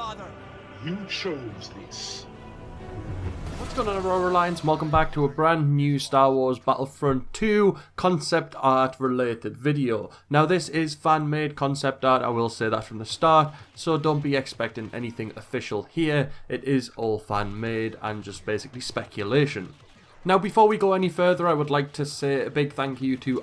Father. You chose this. What's going on, Aurora Alliance? Welcome back to a brand new Star Wars Battlefront 2 concept art related video. Now this is fan-made concept art, I will say that from the start, so don't be expecting anything official here. It is all fan-made and just basically speculation. Now before we go any further, I would like to say a big thank you to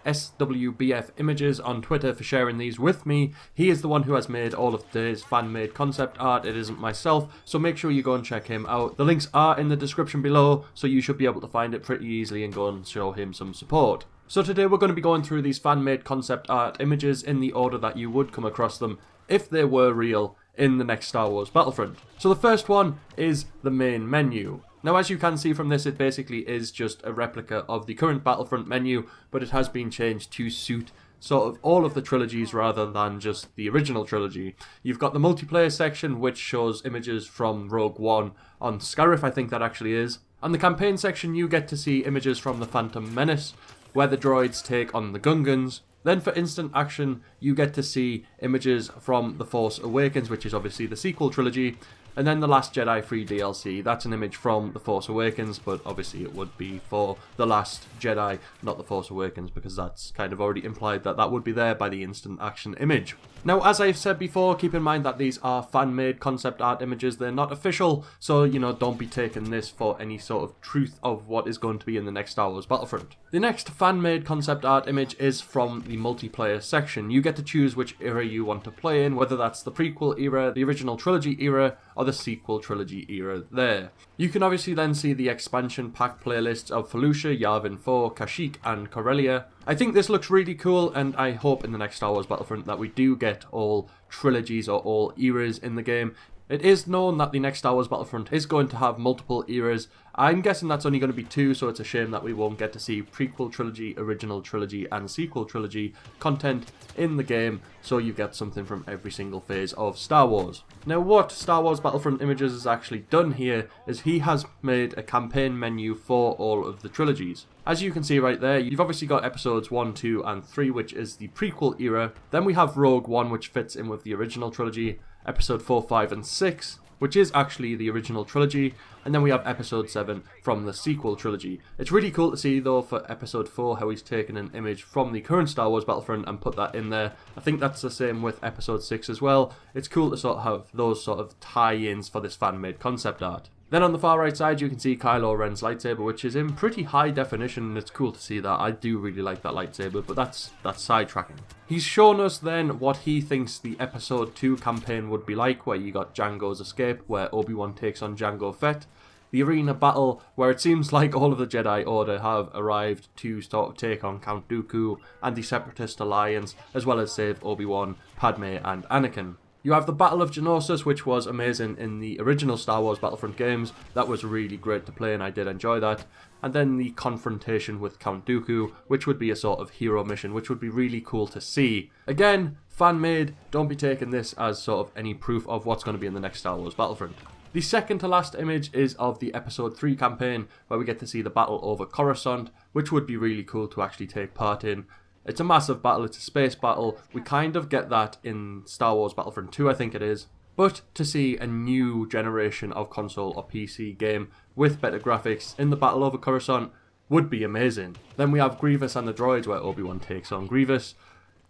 SWBFImages on Twitter for sharing these with me. He is the one who has made all of today's fan-made concept art. It isn't myself, so make sure you go and check him out. The links are in the description below, so you should be able to find it pretty easily and go and show him some support. So today we're going to be going through these fan-made concept art images in the order that you would come across them if they were real in the next Star Wars Battlefront. So the first one is the main menu. Now as you can see from this, it basically is just a replica of the current Battlefront menu, but it has been changed to suit sort of all of the trilogies rather than just the original trilogy. You've got the multiplayer section, which shows images from Rogue One on Scarif, I think that actually is. And the campaign section, you get to see images from the Phantom Menace, where the droids take on the Gungans. Then for instant action, you get to see images from The Force Awakens, which is obviously the sequel trilogy. And then The Last Jedi free DLC, that's an image from The Force Awakens, but obviously it would be for The Last Jedi, not The Force Awakens, because that's kind of already implied that that would be there by the instant action image. Now, as I've said before, keep in mind that these are fan-made concept art images, they're not official, so, you know, don't be taking this for any sort of truth of what is going to be in the next Star Wars Battlefront. The next fan-made concept art image is from the multiplayer section. You get to choose which era you want to play in, whether that's the prequel era, the original trilogy era, or the sequel trilogy era there. You can obviously then see the expansion pack playlists of Felucia, Yavin 4, Kashyyyk, and Corellia. I think this looks really cool, and I hope in the next Star Wars Battlefront that we do get all trilogies or all eras in the game. It is known that the next Star Wars Battlefront is going to have multiple eras. I'm guessing that's only going to be 2, so it's a shame that we won't get to see prequel trilogy, original trilogy, and sequel trilogy content in the game, so you get something from every single phase of Star Wars. Now what Star Wars Battlefront Images has actually done here is he has made a campaign menu for all of the trilogies. As you can see right there, you've obviously got episodes 1, 2, and 3, which is the prequel era. Then we have Rogue One, which fits in with the original trilogy. Episode 4, 5, and 6, which is actually the original trilogy, and then we have episode 7 from the sequel trilogy. It's really cool to see though for episode 4 how he's taken an image from the current Star Wars Battlefront and put that in there. I think that's the same with episode 6 as well. It's cool to sort of have those sort of tie-ins for this fan-made concept art. Then on the far right side you can see Kylo Ren's lightsaber, which is in pretty high definition, and it's cool to see that. I do really like that lightsaber, but that's sidetracking. He's shown us then what he thinks the episode 2 campaign would be like, where you got Jango's escape, where Obi-Wan takes on Jango Fett. The arena battle, where it seems like all of the Jedi Order have arrived to sort of take on Count Dooku and the Separatist Alliance, as well as save Obi-Wan, Padme, and Anakin. You have the Battle of Geonosis, which was amazing in the original Star Wars Battlefront games. That was really great to play and I did enjoy that. And then the confrontation with Count Dooku, which would be a sort of hero mission, which would be really cool to see. Again, fan-made, don't be taking this as sort of any proof of what's going to be in the next Star Wars Battlefront. The second to last image is of the episode 3 campaign, where we get to see the battle over Coruscant, which would be really cool to actually take part in. It's a massive battle, it's a space battle. We kind of get that in Star Wars Battlefront 2, I think it is. But to see a new generation of console or PC game with better graphics in the battle over Coruscant would be amazing. Then we have Grievous and the droids, where Obi-Wan takes on Grievous.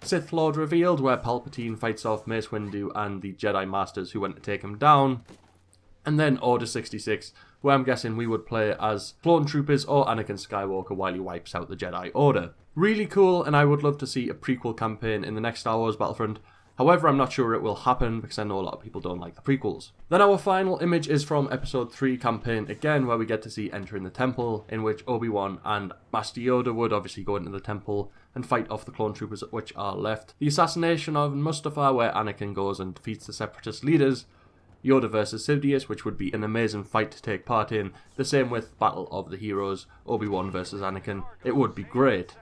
Sith Lord revealed, where Palpatine fights off Mace Windu and the Jedi Masters who went to take him down. And then Order 66, where I'm guessing we would play as clone troopers or Anakin Skywalker while he wipes out the Jedi Order. Really cool, and I would love to see a prequel campaign in the next Star Wars Battlefront. However, I'm not sure it will happen because I know a lot of people don't like the prequels. Then our final image is from episode 3 campaign again, where we get to see Entering the Temple, in which Obi-Wan and Master Yoda would obviously go into the temple and fight off the clone troopers which are left. The assassination of Mustafar, where Anakin goes and defeats the Separatist leaders. Yoda versus Sidious, which would be an amazing fight to take part in. The same with Battle of the Heroes, Obi-Wan versus Anakin. It would be great.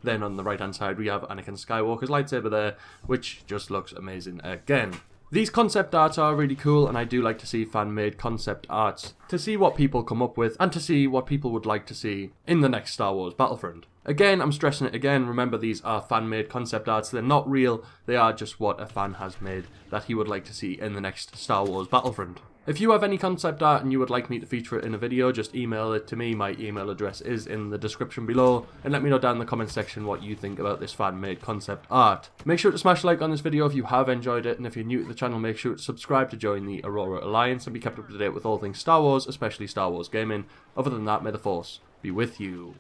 Then on the right hand side we have Anakin Skywalker's lightsaber there, which just looks amazing again. These concept arts are really cool, and I do like to see fan-made concept arts, to see what people come up with, and to see what people would like to see in the next Star Wars Battlefront. Again, I'm stressing it again, remember these are fan-made concept arts, they're not real, they are just what a fan has made that he would like to see in the next Star Wars Battlefront. If you have any concept art and you would like me to feature it in a video, just email it to me. My email address is in the description below, and let me know down in the comment section what you think about this fan-made concept art. Make sure to smash a like on this video if you have enjoyed it, and if you're new to the channel, make sure to subscribe to join the Aurora Alliance and be kept up to date with all things Star Wars, especially Star Wars gaming. Other than that, may the Force be with you.